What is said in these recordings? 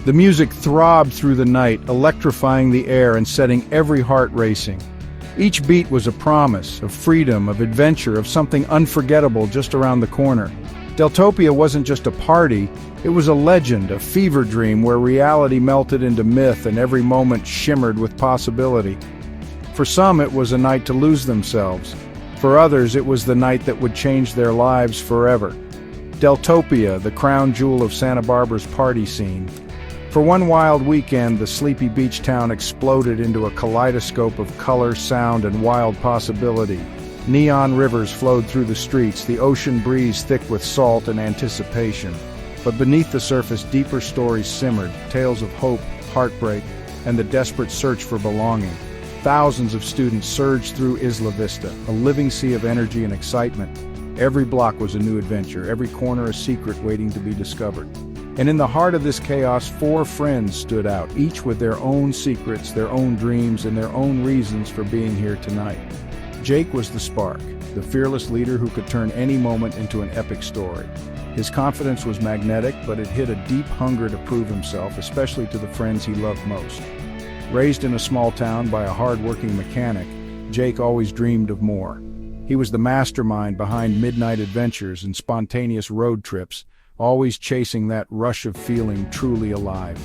The music throbbed through the night, electrifying the air and setting every heart racing. Each beat was a promise of freedom, of adventure, of something unforgettable just around the corner. Deltopia wasn't just a party, it was a legend, a fever dream where reality melted into myth and every moment shimmered with possibility. For some, it was a night to lose themselves. For others, it was the night that would change their lives forever. Deltopia, the crown jewel of Santa Barbara's party scene. For one wild weekend, the sleepy beach town exploded into a kaleidoscope of color, sound, and wild possibility. Neon rivers flowed through the streets, the ocean breeze thick with salt and anticipation. But beneath the surface, deeper stories simmered, tales of hope, heartbreak, and the desperate search for belonging. Thousands of students surged through Isla Vista, a living sea of energy and excitement. Every block was a new adventure, every corner a secret waiting to be discovered. And in the heart of this chaos, 4 friends stood out, each with their own secrets, their own dreams, and their own reasons for being here tonight. Jake was the spark, the fearless leader who could turn any moment into an epic story. His confidence was magnetic, but it hid a deep hunger to prove himself, especially to the friends he loved most. Raised in a small town by a hard-working mechanic, Jake always dreamed of more. He was the mastermind behind midnight adventures and spontaneous road trips, always chasing that rush of feeling truly alive.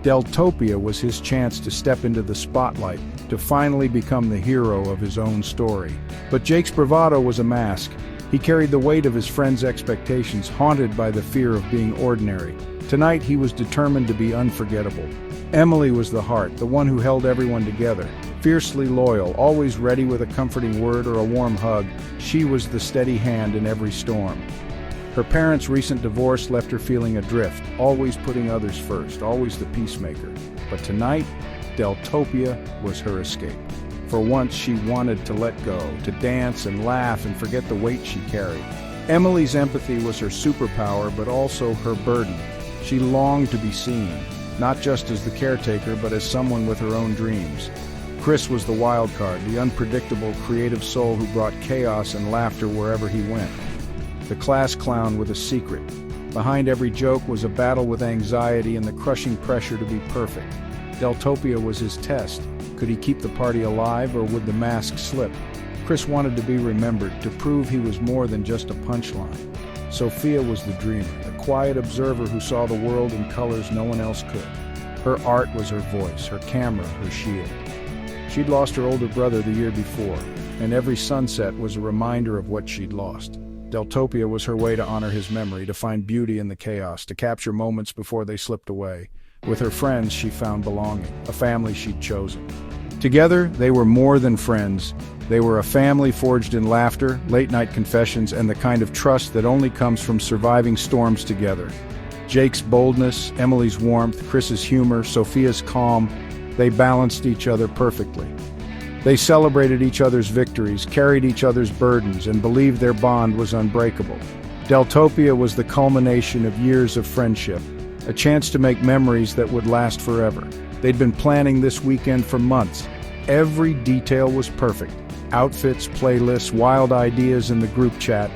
Deltopia was his chance to step into the spotlight, to finally become the hero of his own story. But Jake's bravado was a mask. He carried the weight of his friends' expectations, haunted by the fear of being ordinary. Tonight he was determined to be unforgettable. Emily was the heart, the one who held everyone together. Fiercely loyal, always ready with a comforting word or a warm hug, she was the steady hand in every storm. Her parents' recent divorce left her feeling adrift, always putting others first, always the peacemaker. But tonight, Deltopia was her escape. For once, she wanted to let go, to dance and laugh and forget the weight she carried. Emily's empathy was her superpower, but also her burden. She longed to be seen, not just as the caretaker, but as someone with her own dreams. Chris was the wild card, the unpredictable, creative soul who brought chaos and laughter wherever he went. The class clown with a secret. Behind every joke was a battle with anxiety and the crushing pressure to be perfect. Deltopia was his test. Could he keep the party alive, or would the mask slip? Chris wanted to be remembered, to prove he was more than just a punchline. Sophia was the dreamer, the quiet observer who saw the world in colors no one else could. Her art was her voice, her camera, her shield. She'd lost her older brother the year before, and every sunset was a reminder of what she'd lost. Deltopia was her way to honor his memory, to find beauty in the chaos, to capture moments before they slipped away. With her friends, she found belonging, a family she'd chosen. Together, they were more than friends. They were a family forged in laughter, late-night confessions, and the kind of trust that only comes from surviving storms together. Jake's boldness, Emily's warmth, Chris's humor, Sophia's calm, they balanced each other perfectly. They celebrated each other's victories, carried each other's burdens, and believed their bond was unbreakable. Deltopia was the culmination of years of friendship, a chance to make memories that would last forever. They'd been planning this weekend for months. Every detail was perfect. Outfits, playlists, wild ideas in the group chat.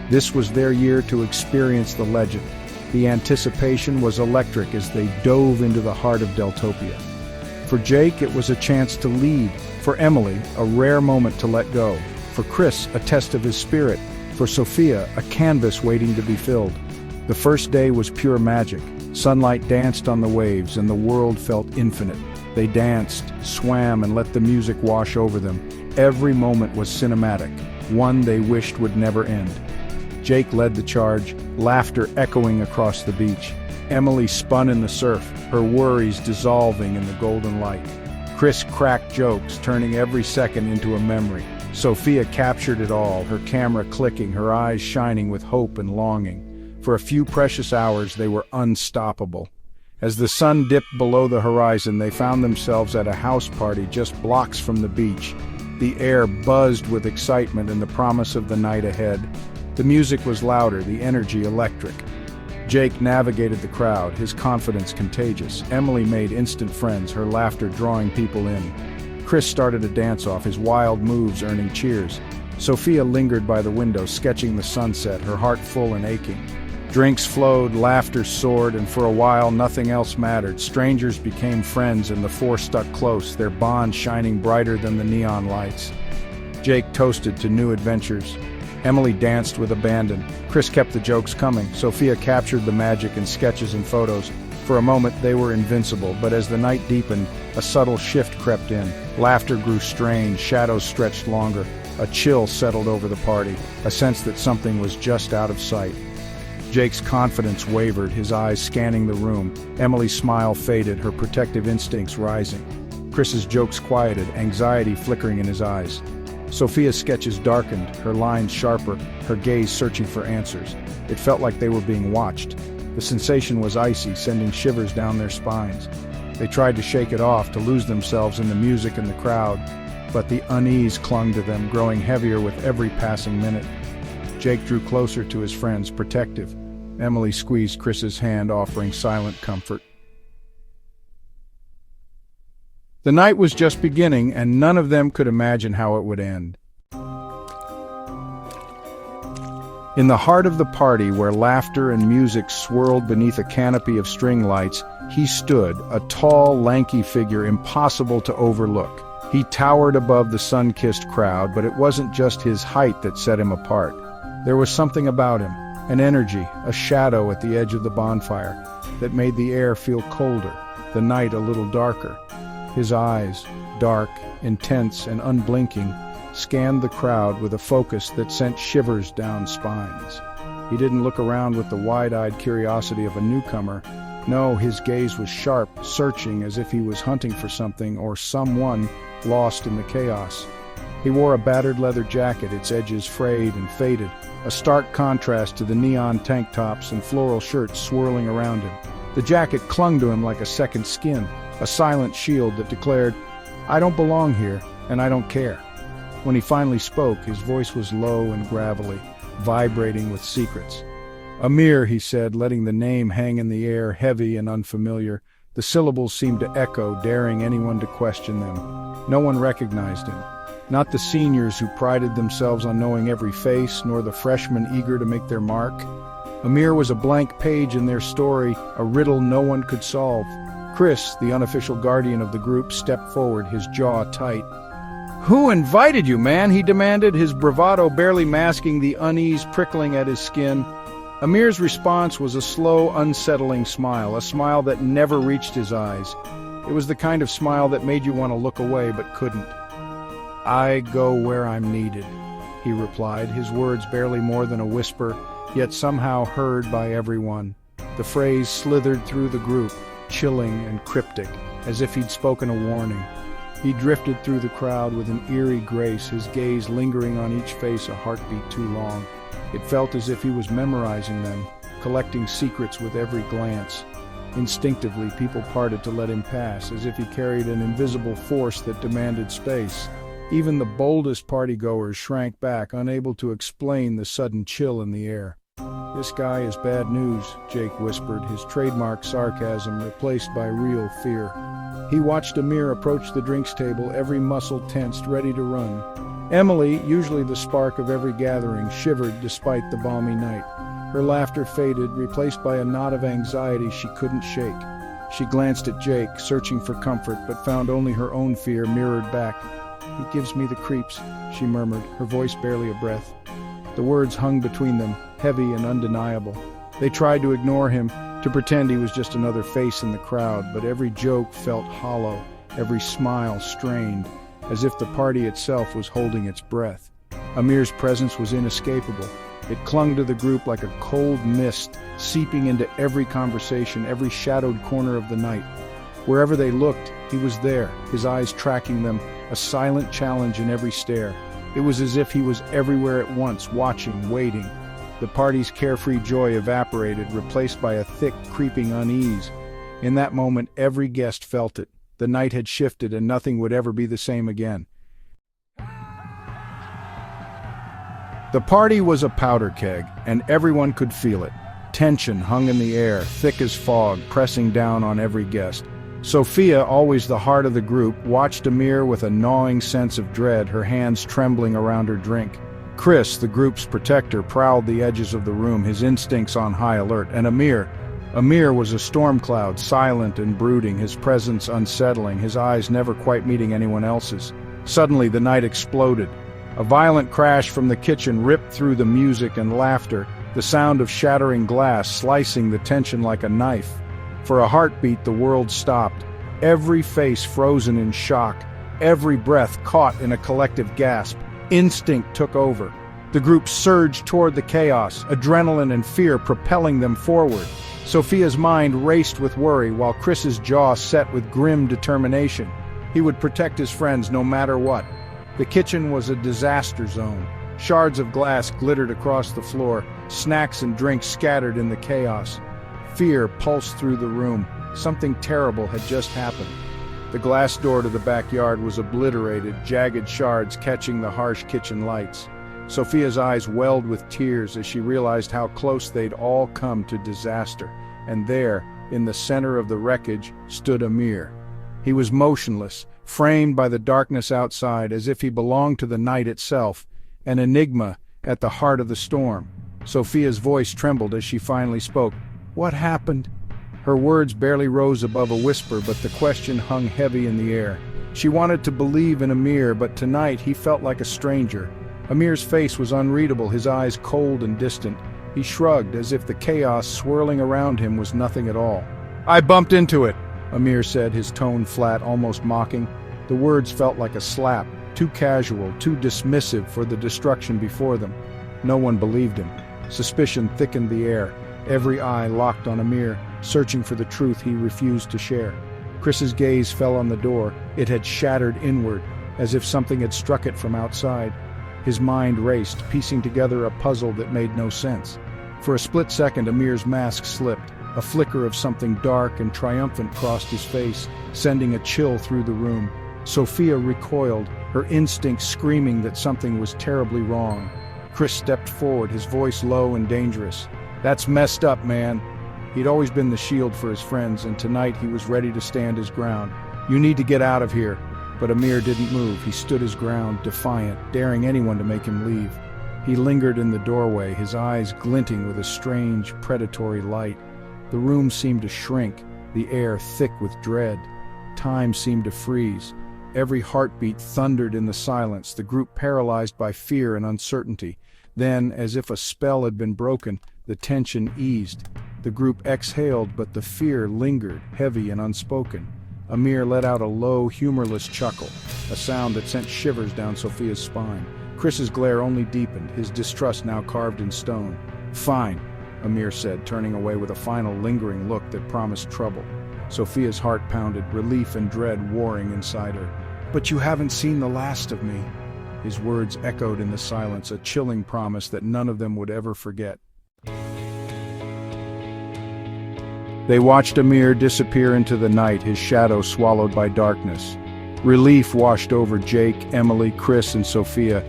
This was their year to experience the legend. The anticipation was electric as they dove into the heart of Deltopia. For Jake, it was a chance to lead. For Emily, a rare moment to let go. For Chris, a test of his spirit. For Sophia, a canvas waiting to be filled. The first day was pure magic. Sunlight danced on the waves, and the world felt infinite. They danced, swam, and let the music wash over them. Every moment was cinematic, one they wished would never end. Jake led the charge, laughter echoing across the beach. Emily spun in the surf, her worries dissolving in the golden light. Chris cracked jokes, turning every second into a memory. Sophia captured it all, her camera clicking, her eyes shining with hope and longing. For a few precious hours, they were unstoppable. As the sun dipped below the horizon, they found themselves at a house party just blocks from the beach. The air buzzed with excitement and the promise of the night ahead. The music was louder, the energy electric. Jake navigated the crowd, his confidence contagious. Emily made instant friends, her laughter drawing people in. Chris started a dance-off, his wild moves earning cheers. Sophia lingered by the window, sketching the sunset, her heart full and aching. Drinks flowed, laughter soared, and for a while nothing else mattered. Strangers became friends and the four stuck close, their bond shining brighter than the neon lights. Jake toasted to new adventures. Emily danced with abandon. Chris kept the jokes coming. Sophia captured the magic in sketches and photos. For a moment they were invincible, but as the night deepened, a subtle shift crept in. Laughter grew strained, shadows stretched longer. A chill settled over the party, a sense that something was just out of sight. Jake's confidence wavered, his eyes scanning the room. Emily's smile faded, her protective instincts rising. Chris's jokes quieted, anxiety flickering in his eyes. Sophia's sketches darkened, her lines sharper, her gaze searching for answers. It felt like they were being watched. The sensation was icy, sending shivers down their spines. They tried to shake it off, to lose themselves in the music and the crowd, but the unease clung to them, growing heavier with every passing minute. Jake drew closer to his friends, protective. Emily squeezed Chris's hand, offering silent comfort. The night was just beginning, and none of them could imagine how it would end. In the heart of the party, where laughter and music swirled beneath a canopy of string lights, he stood, a tall, lanky figure impossible to overlook. He towered above the sun-kissed crowd, but it wasn't just his height that set him apart. There was something about him, an energy, a shadow at the edge of the bonfire, that made the air feel colder, the night a little darker. His eyes, dark, intense, and unblinking, scanned the crowd with a focus that sent shivers down spines. He didn't look around with the wide-eyed curiosity of a newcomer. No, his gaze was sharp, searching as if he was hunting for something or someone lost in the chaos. He wore a battered leather jacket, its edges frayed and faded, a stark contrast to the neon tank tops and floral shirts swirling around him. The jacket clung to him like a second skin, a silent shield that declared, "I don't belong here, and I don't care." When he finally spoke, his voice was low and gravelly, vibrating with secrets. "Amir," he said, letting the name hang in the air, heavy and unfamiliar. The syllables seemed to echo, daring anyone to question them. No one recognized him. Not the seniors who prided themselves on knowing every face, nor the freshmen eager to make their mark. Amir was a blank page in their story, a riddle no one could solve. Chris, the unofficial guardian of the group, stepped forward, his jaw tight. "Who invited you, man?" he demanded, his bravado barely masking the unease prickling at his skin. Amir's response was a slow, unsettling smile, a smile that never reached his eyes. It was the kind of smile that made you want to look away but couldn't. "I go where I'm needed," he replied, his words barely more than a whisper, yet somehow heard by everyone. The phrase slithered through the group, chilling and cryptic, as if he'd spoken a warning. He drifted through the crowd with an eerie grace, his gaze lingering on each face a heartbeat too long. It felt as if he was memorizing them, collecting secrets with every glance. Instinctively, people parted to let him pass, as if he carried an invisible force that demanded space. Even the boldest partygoers shrank back, unable to explain the sudden chill in the air. "This guy is bad news," Jake whispered, his trademark sarcasm replaced by real fear. He watched Amir approach the drinks table, every muscle tensed, ready to run. Emily, usually the spark of every gathering, shivered despite the balmy night. Her laughter faded, replaced by a knot of anxiety she couldn't shake. She glanced at Jake, searching for comfort, but found only her own fear mirrored back. "He gives me the creeps," she murmured, her voice barely a breath. The words hung between them, heavy and undeniable. They tried to ignore him, to pretend he was just another face in the crowd, but every joke felt hollow, every smile strained, as if the party itself was holding its breath. Amir's presence was inescapable. It clung to the group like a cold mist, seeping into every conversation, every shadowed corner of the night. Wherever they looked, he was there, his eyes tracking them, a silent challenge in every stare. It was as if he was everywhere at once, watching, waiting. The party's carefree joy evaporated, replaced by a thick, creeping unease. In that moment, every guest felt it. The night had shifted, and nothing would ever be the same again. The party was a powder keg, and everyone could feel it. Tension hung in the air, thick as fog, pressing down on every guest. Sophia, always the heart of the group, watched Amir with a gnawing sense of dread, her hands trembling around her drink. Chris, the group's protector, prowled the edges of the room, his instincts on high alert, and Amir was a storm cloud, silent and brooding, his presence unsettling, his eyes never quite meeting anyone else's. Suddenly the night exploded. A violent crash from the kitchen ripped through the music and laughter, the sound of shattering glass slicing the tension like a knife. For a heartbeat the world stopped, every face frozen in shock, every breath caught in a collective gasp. Instinct took over. The group surged toward the chaos, adrenaline and fear propelling them forward. Sophia's mind raced with worry while Chris's jaw set with grim determination. He would protect his friends no matter what. The kitchen was a disaster zone. Shards of glass glittered across the floor, snacks and drinks scattered in the chaos. Fear pulsed through the room. Something terrible had just happened. The glass door to the backyard was obliterated, jagged shards catching the harsh kitchen lights. Sophia's eyes welled with tears as she realized how close they'd all come to disaster. And there, in the center of the wreckage, stood Amir. He was motionless, framed by the darkness outside as if he belonged to the night itself, an enigma at the heart of the storm. Sophia's voice trembled as she finally spoke. "What happened?" Her words barely rose above a whisper, but the question hung heavy in the air. She wanted to believe in Amir, but tonight he felt like a stranger. Amir's face was unreadable, his eyes cold and distant. He shrugged as if the chaos swirling around him was nothing at all. "I bumped into it," Amir said, his tone flat, almost mocking. The words felt like a slap, too casual, too dismissive for the destruction before them. No one believed him. Suspicion thickened the air, every eye locked on Amir, searching for the truth he refused to share. Chris's gaze fell on the door. It had shattered inward, as if something had struck it from outside. His mind raced, piecing together a puzzle that made no sense. For a split second, Amir's mask slipped. A flicker of something dark and triumphant crossed his face, sending a chill through the room. Sophia recoiled, her instinct screaming that something was terribly wrong. Chris stepped forward, his voice low and dangerous. "That's messed up, man." He'd always been the shield for his friends, and tonight he was ready to stand his ground. "You need to get out of here." But Amir didn't move. He stood his ground, defiant, daring anyone to make him leave. He lingered in the doorway, his eyes glinting with a strange, predatory light. The room seemed to shrink, the air thick with dread. Time seemed to freeze. Every heartbeat thundered in the silence, the group paralyzed by fear and uncertainty. Then, as if a spell had been broken, the tension eased. The group exhaled, but the fear lingered, heavy and unspoken. Amir let out a low, humorless chuckle, a sound that sent shivers down Sophia's spine. Chris's glare only deepened, his distrust now carved in stone. "Fine," Amir said, turning away with a final lingering look that promised trouble. Sophia's heart pounded, relief and dread warring inside her. "But you haven't seen the last of me." His words echoed in the silence, a chilling promise that none of them would ever forget. They watched Amir disappear into the night, his shadow swallowed by darkness. Relief washed over Jake, Emily, Chris, and Sophia,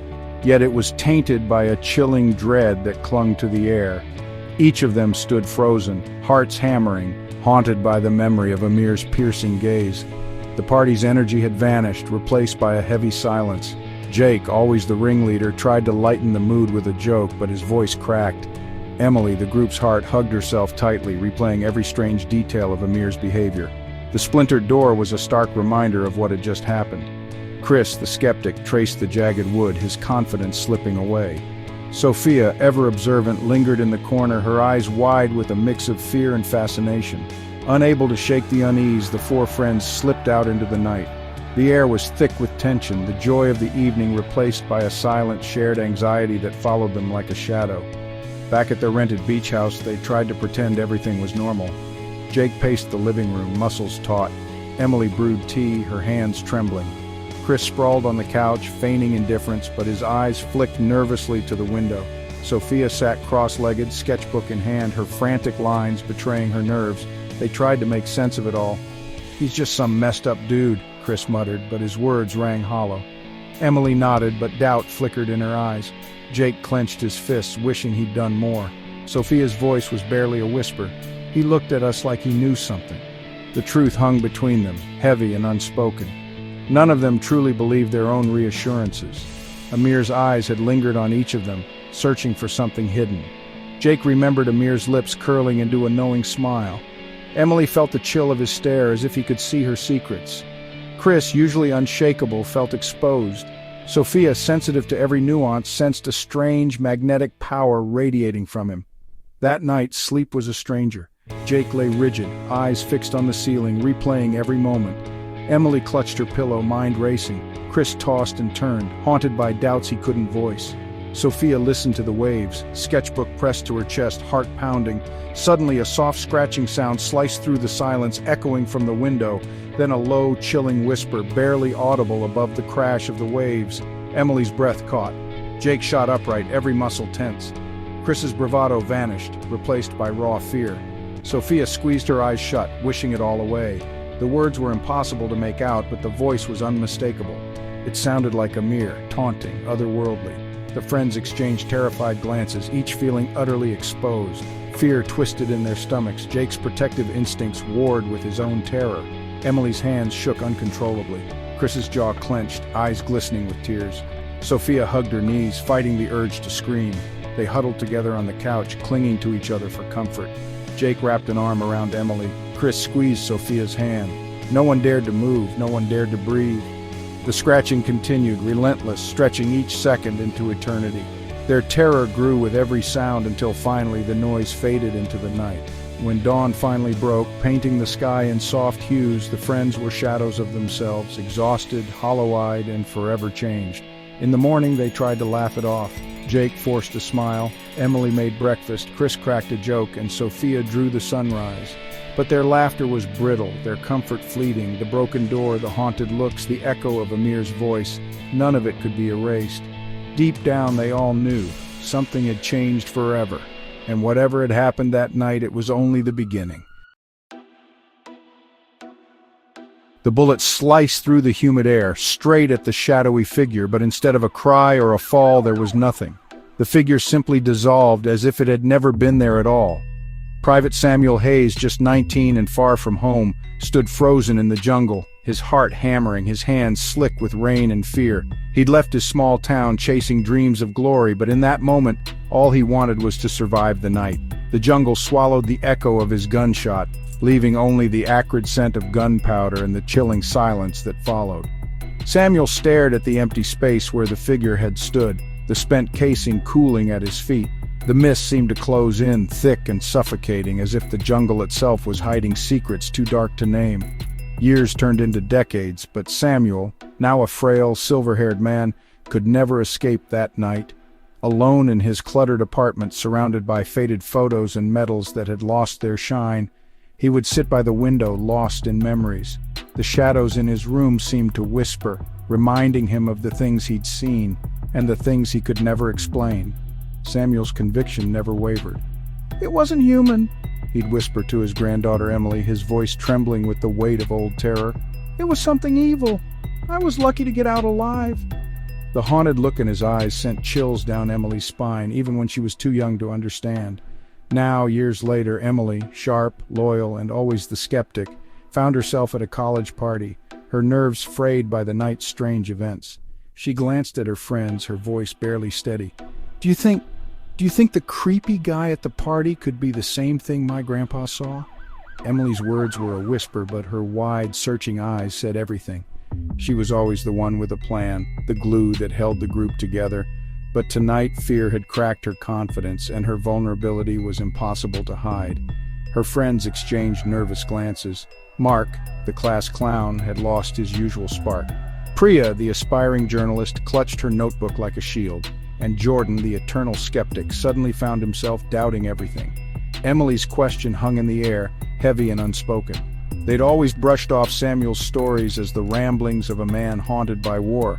yet it was tainted by a chilling dread that clung to the air. Each of them stood frozen, hearts hammering, haunted by the memory of Amir's piercing gaze. The party's energy had vanished, replaced by a heavy silence. Jake, always the ringleader, tried to lighten the mood with a joke, but his voice cracked. Emily, the group's heart, hugged herself tightly, replaying every strange detail of Amir's behavior. The splintered door was a stark reminder of what had just happened. Chris, the skeptic, traced the jagged wood, his confidence slipping away. Sophia, ever observant, lingered in the corner, her eyes wide with a mix of fear and fascination. Unable to shake the unease, the four friends slipped out into the night. The air was thick with tension, the joy of the evening replaced by a silent, shared anxiety that followed them like a shadow. Back at their rented beach house, they tried to pretend everything was normal. Jake paced the living room, muscles taut. Emily brewed tea, her hands trembling. Chris sprawled on the couch, feigning indifference, but his eyes flicked nervously to the window. Sophia sat cross-legged, sketchbook in hand, her frantic lines betraying her nerves. They tried to make sense of it all. "He's just some messed-up dude," Chris muttered, but his words rang hollow. Emily nodded, but doubt flickered in her eyes. Jake clenched his fists, wishing he'd done more. Sophia's voice was barely a whisper. "He looked at us like he knew something." The truth hung between them, heavy and unspoken. None of them truly believed their own reassurances. Amir's eyes had lingered on each of them, searching for something hidden. Jake remembered Amir's lips curling into a knowing smile. Emily felt the chill of his stare as if he could see her secrets. Chris, usually unshakable, felt exposed. Sophia, sensitive to every nuance, sensed a strange magnetic power radiating from him. That night, sleep was a stranger. Jake lay rigid, eyes fixed on the ceiling, replaying every moment. Emily clutched her pillow, mind racing. Chris tossed and turned, haunted by doubts he couldn't voice. Sophia listened to the waves, sketchbook pressed to her chest, heart pounding. Suddenly, a soft scratching sound sliced through the silence, echoing from the window, then a low, chilling whisper, barely audible above the crash of the waves. Emily's breath caught. Jake shot upright, every muscle tense. Chris's bravado vanished, replaced by raw fear. Sophia squeezed her eyes shut, wishing it all away. The words were impossible to make out, but the voice was unmistakable. It sounded like Amir, taunting, otherworldly. The friends exchanged terrified glances, each feeling utterly exposed. Fear twisted in their stomachs. Jake's protective instincts warred with his own terror. Emily's hands shook uncontrollably. Chris's jaw clenched, eyes glistening with tears. Sophia hugged her knees, fighting the urge to scream. They huddled together on the couch, clinging to each other for comfort. Jake wrapped an arm around Emily. Chris squeezed Sophia's hand. No one dared to move, no one dared to breathe. The scratching continued, relentless, stretching each second into eternity. Their terror grew with every sound until finally the noise faded into the night. When dawn finally broke, painting the sky in soft hues, the friends were shadows of themselves, exhausted, hollow-eyed, and forever changed. In the morning, they tried to laugh it off. Jake forced a smile, Emily made breakfast, Chris cracked a joke, and Sophia drew the sunrise. But their laughter was brittle, their comfort fleeting, the broken door, the haunted looks, the echo of Amir's voice. None of it could be erased. Deep down, they all knew something had changed forever, and whatever had happened that night, it was only the beginning. The bullet sliced through the humid air, straight at the shadowy figure, but instead of a cry or a fall, there was nothing. The figure simply dissolved as if it had never been there at all. Private Samuel Hayes, just 19 and far from home, stood frozen in the jungle, his heart hammering, his hands slick with rain and fear. He'd left his small town chasing dreams of glory, but in that moment, all he wanted was to survive the night. The jungle swallowed the echo of his gunshot, leaving only the acrid scent of gunpowder and the chilling silence that followed. Samuel stared at the empty space where the figure had stood, the spent casing cooling at his feet. The mist seemed to close in, thick and suffocating, as if the jungle itself was hiding secrets too dark to name. Years turned into decades, but Samuel, now a frail, silver-haired man, could never escape that night. Alone in his cluttered apartment, surrounded by faded photos and medals that had lost their shine, he would sit by the window, lost in memories. The shadows in his room seemed to whisper, reminding him of the things he'd seen and the things he could never explain. Samuel's conviction never wavered. "It wasn't human," he'd whisper to his granddaughter Emily, his voice trembling with the weight of old terror. "It was something evil. I was lucky to get out alive." The haunted look in his eyes sent chills down Emily's spine, even when she was too young to understand. Now, years later, Emily, sharp, loyal, and always the skeptic, found herself at a college party, her nerves frayed by the night's strange events. She glanced at her friends, her voice barely steady. Do you think the creepy guy at the party could be the same thing my grandpa saw?" Emily's words were a whisper, but her wide, searching eyes said everything. She was always the one with a plan, the glue that held the group together. But tonight, fear had cracked her confidence, and her vulnerability was impossible to hide. Her friends exchanged nervous glances. Mark, the class clown, had lost his usual spark. Priya, the aspiring journalist, clutched her notebook like a shield. And Jordan, the eternal skeptic, suddenly found himself doubting everything. Emily's question hung in the air, heavy and unspoken. They'd always brushed off Samuel's stories as the ramblings of a man haunted by war.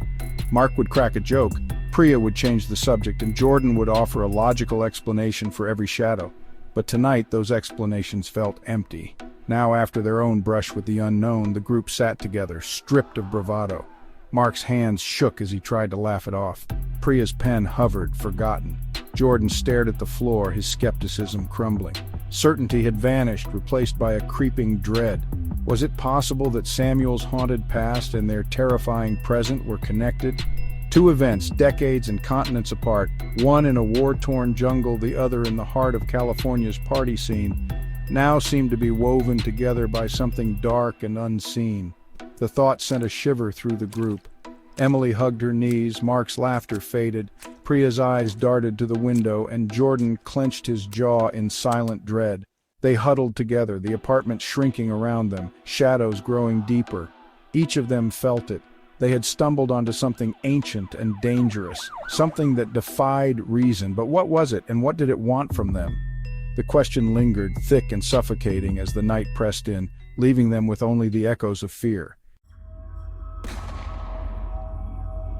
Mark would crack a joke, Priya would change the subject, and Jordan would offer a logical explanation for every shadow. But tonight, those explanations felt empty. Now, after their own brush with the unknown, the group sat together, stripped of bravado. Mark's hands shook as he tried to laugh it off. Priya's pen hovered, forgotten. Jordan stared at the floor, his skepticism crumbling. Certainty had vanished, replaced by a creeping dread. Was it possible that Samuel's haunted past and their terrifying present were connected? Two events, decades and continents apart, one in a war-torn jungle, the other in the heart of California's party scene, now seemed to be woven together by something dark and unseen. The thought sent a shiver through the group. Emily hugged her knees, Mark's laughter faded, Priya's eyes darted to the window, and Jordan clenched his jaw in silent dread. They huddled together, the apartment shrinking around them, shadows growing deeper. Each of them felt it. They had stumbled onto something ancient and dangerous, something that defied reason. But what was it, and what did it want from them? The question lingered, thick and suffocating, as the night pressed in, leaving them with only the echoes of fear.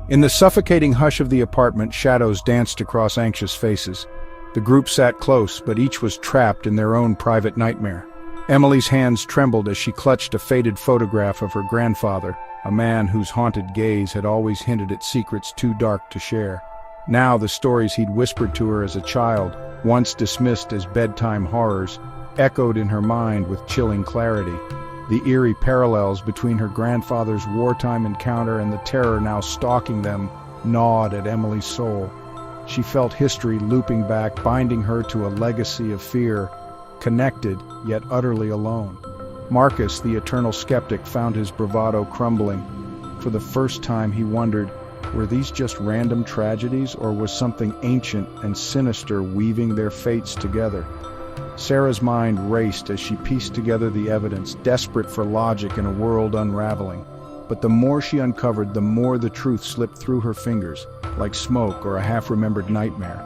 In the suffocating hush of the apartment, shadows danced across anxious faces. The group sat close, but each was trapped in their own private nightmare. Emily's hands trembled as she clutched a faded photograph of her grandfather, a man whose haunted gaze had always hinted at secrets too dark to share. Now the stories he'd whispered to her as a child, once dismissed as bedtime horrors, echoed in her mind with chilling clarity. The eerie parallels between her grandfather's wartime encounter and the terror now stalking them gnawed at Emily's soul. She felt history looping back, binding her to a legacy of fear, connected yet utterly alone. Marcus, the eternal skeptic, found his bravado crumbling. For the first time he wondered, were these just random tragedies, or was something ancient and sinister weaving their fates together? Sarah's mind raced as she pieced together the evidence, desperate for logic in a world unraveling. But the more she uncovered, the more the truth slipped through her fingers, like smoke or a half-remembered nightmare.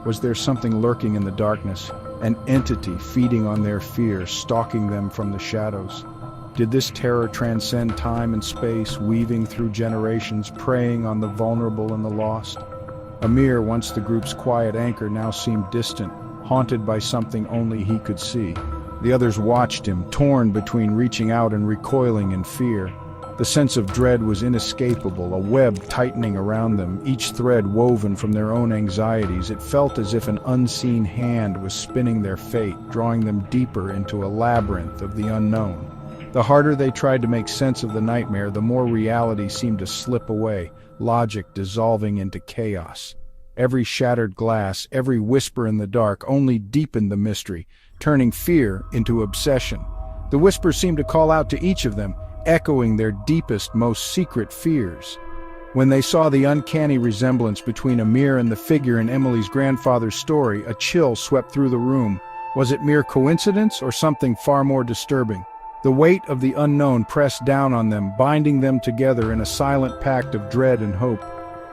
Was there something lurking in the darkness, an entity feeding on their fear, stalking them from the shadows? Did this terror transcend time and space, weaving through generations, preying on the vulnerable and the lost? Amir, once the group's quiet anchor, now seemed distant, haunted by something only he could see. The others watched him, torn between reaching out and recoiling in fear. The sense of dread was inescapable, a web tightening around them, each thread woven from their own anxieties. It felt as if an unseen hand was spinning their fate, drawing them deeper into a labyrinth of the unknown. The harder they tried to make sense of the nightmare, the more reality seemed to slip away, logic dissolving into chaos. Every shattered glass, every whisper in the dark only deepened the mystery, turning fear into obsession. The whispers seemed to call out to each of them, echoing their deepest, most secret fears. When they saw the uncanny resemblance between Amir and the figure in Emily's grandfather's story, a chill swept through the room. Was it mere coincidence or something far more disturbing? The weight of the unknown pressed down on them, binding them together in a silent pact of dread and hope.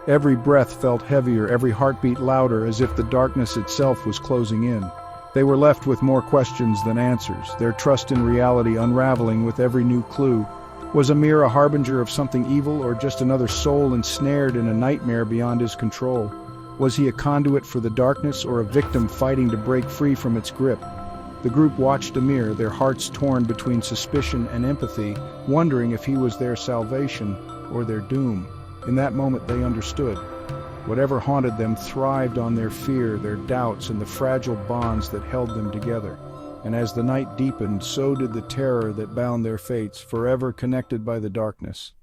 Every breath felt heavier, every heartbeat louder, as if the darkness itself was closing in. They were left with more questions than answers, their trust in reality unraveling with every new clue. Was Amir a harbinger of something evil, or just another soul ensnared in a nightmare beyond his control? Was he a conduit for the darkness, or a victim fighting to break free from its grip? The group watched Amir, their hearts torn between suspicion and empathy, wondering if he was their salvation or their doom. In that moment they understood. Whatever haunted them thrived on their fear, their doubts, and the fragile bonds that held them together. And as the night deepened, so did the terror that bound their fates, forever connected by the darkness.